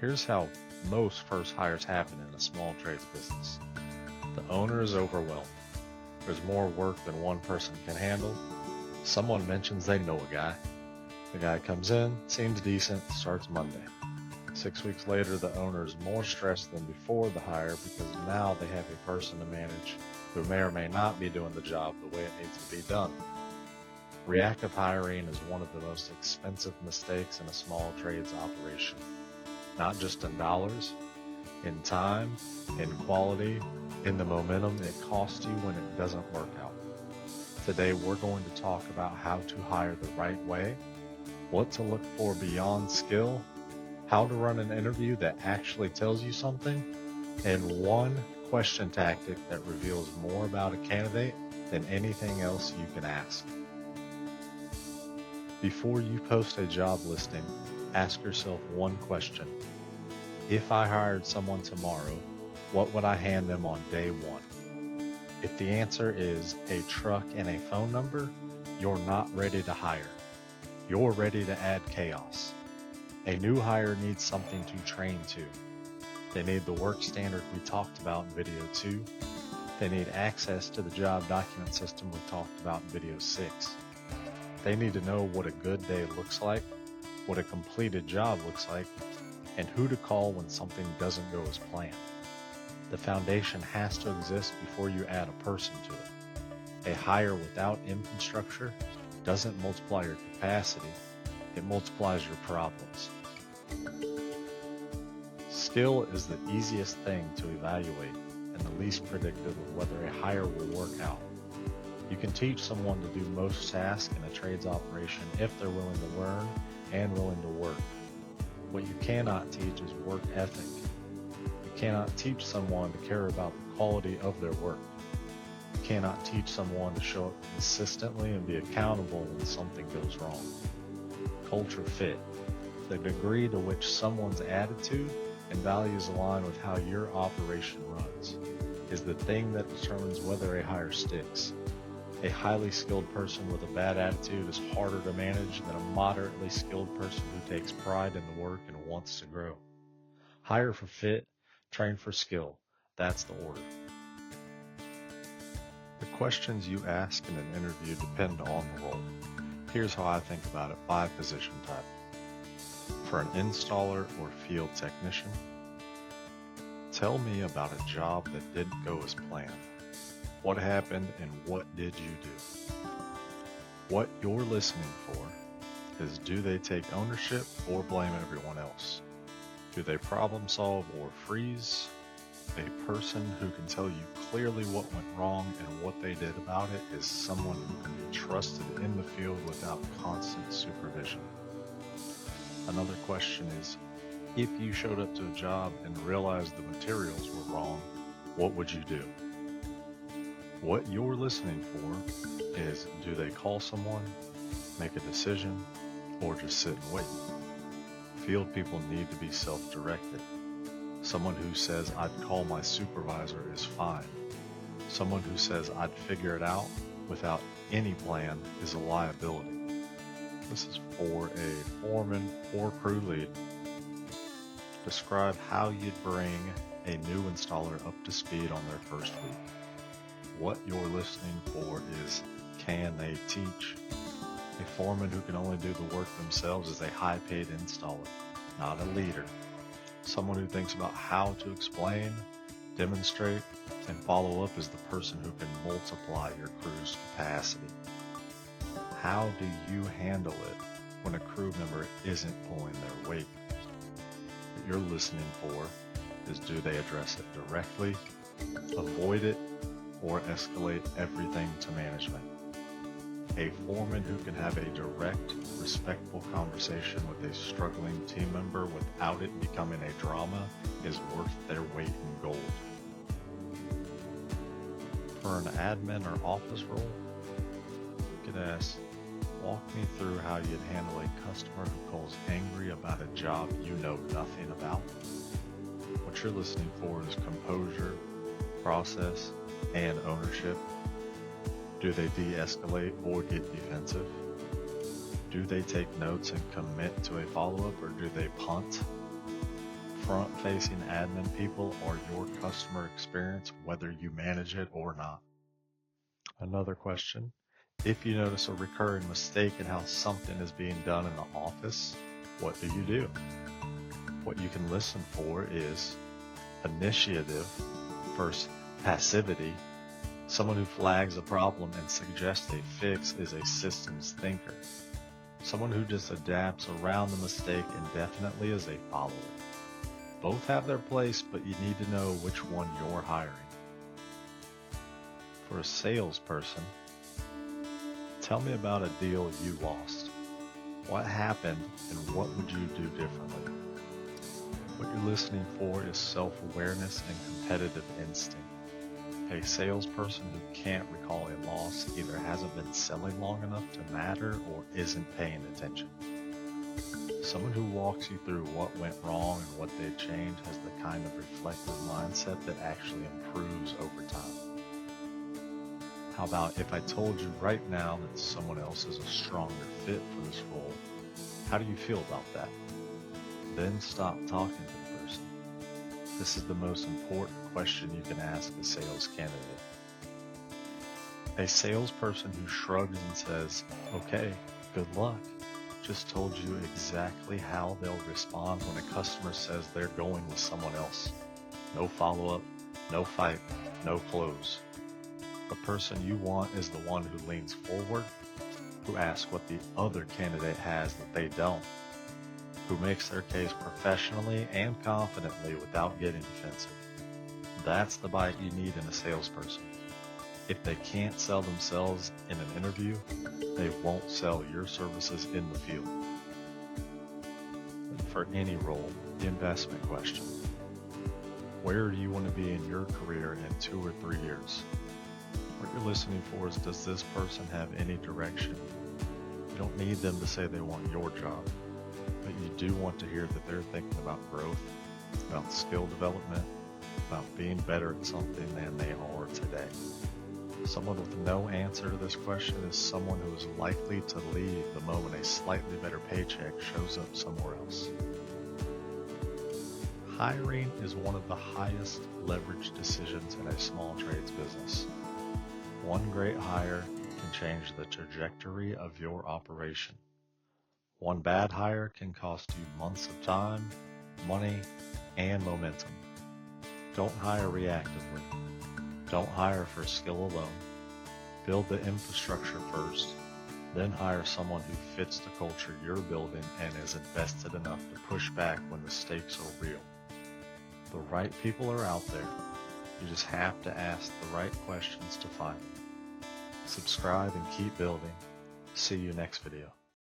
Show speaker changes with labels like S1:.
S1: Here's how most first hires happen in a small trades business. The owner is overwhelmed. There's more work than one person can handle. Someone mentions they know a guy. The guy comes in, seems decent, starts Monday. 6 weeks later, the owner is more stressed than before the hire because now they have a person to manage who may or may not be doing the job the way it needs to be done. Reactive hiring is one of the most expensive mistakes in a small trades operation. Not just in dollars, in time, in quality, in the momentum it costs you when it doesn't work out. Today we're going to talk about how to hire the right way, what to look for beyond skill, how to run an interview that actually tells you something, and one question tactic that reveals more about a candidate than anything else you can ask. Before you post a job listing, ask yourself one question. If I hired someone tomorrow, what would I hand them on day one? If the answer is a truck and a phone number, you're not ready to hire. You're ready to add chaos. A new hire needs something to train to. They need the work standard we talked about in video 2. They need access to the job document system we talked about in video 6. They need to know what a good day looks like, what a completed job looks like, and who to call when something doesn't go as planned. The foundation has to exist before you add a person to it. A hire without infrastructure doesn't multiply your capacity, it multiplies your problems. Skill is the easiest thing to evaluate and the least predictive of whether a hire will work out. You can teach someone to do most tasks in a trades operation if they're willing to learn and willing to work. What you cannot teach is work ethic. You cannot teach someone to care about the quality of their work. You cannot teach someone to show up consistently and be accountable when something goes wrong. Culture fit, the degree to which someone's attitude and values align with how your operation runs, is the thing that determines whether a hire sticks. A highly skilled person with a bad attitude is harder to manage than a moderately skilled person who takes pride in the work and wants to grow. Hire for fit, train for skill. That's the order. The questions you ask in an interview depend on the role. Here's how I think about it by position type. For an installer or field technician, tell me about a job that didn't go as planned. What happened and what did you do? What you're listening for is, do they take ownership or blame everyone else? Do they problem solve or freeze? A person who can tell you clearly what went wrong and what they did about it is someone who can be trusted in the field without constant supervision. Another question is, if you showed up to a job and realized the materials were wrong, what would you do? What you're listening for is, do they call someone, make a decision, or just sit and wait? Field people need to be self-directed. Someone who says, I'd call my supervisor is fine. Someone who says, I'd figure it out without any plan is a liability. This is for a foreman or crew lead. Describe how you'd bring a new installer up to speed on their first week. What you're listening for is, can they teach? A foreman who can only do the work themselves is a high-paid installer, not a leader. Someone who thinks about how to explain, demonstrate, and follow up is the person who can multiply your crew's capacity. How do you handle it when a crew member isn't pulling their weight? What you're listening for is, do they address it directly, avoid it, or escalate everything to management? A foreman who can have a direct, respectful conversation with a struggling team member without it becoming a drama is worth their weight in gold. For an admin or office role, you could ask, walk me through how you'd handle a customer who calls angry about a job you know nothing about. What you're listening for is composure, process, and ownership. Do they de-escalate or get defensive? Do they take notes and commit to a follow-up, or do they punt? front-facing admin people are your customer experience, whether you manage it or not. Another question, if you notice a recurring mistake in how something is being done in the office, what do? What you can listen for is initiative versus passivity. Someone who flags a problem and suggests a fix is a systems thinker. Someone who just adapts around the mistake indefinitely is a follower. Both have their place, but you need to know which one you're hiring. For a salesperson, tell me about a deal you lost. What happened and what would you do differently? What you're listening for is self-awareness and competitive instinct. A salesperson who can't recall a loss either hasn't been selling long enough to matter or isn't paying attention. Someone who walks you through what went wrong and what they've changed has the kind of reflective mindset that actually improves over time. How about if I told you right now that someone else is a stronger fit for this role? How do you feel about that? Then stop talking to the person. This is the most important question you can ask a sales candidate. A salesperson who shrugs and says, "Okay, good luck," just told you exactly how they'll respond when a customer says they're going with someone else. No follow-up, no fight, no close. The person you want is the one who leans forward, who asks what the other candidate has that they don't, who makes their case professionally and confidently without getting defensive. That's the bite you need in a salesperson. If they can't sell themselves in an interview, they won't sell your services in the field. For any role, the investment question. Where do you want to be in your career in 2 or 3 years? What you're listening for is, does this person have any direction? You don't need them to say they want your job, but you do want to hear that they're thinking about growth, about skill development, about being better at something than they are today. Someone with no answer to this question is someone who is likely to leave the moment a slightly better paycheck shows up somewhere else. Hiring is one of the highest leverage decisions in a small trades business. One great hire can change the trajectory of your operation. One bad hire can cost you months of time, money, and momentum. Don't hire reactively. Don't hire for skill alone. Build the infrastructure first, then hire someone who fits the culture you're building and is invested enough to push back when the stakes are real. The right people are out there. You just have to ask the right questions to find them. Subscribe and keep building. See you next video.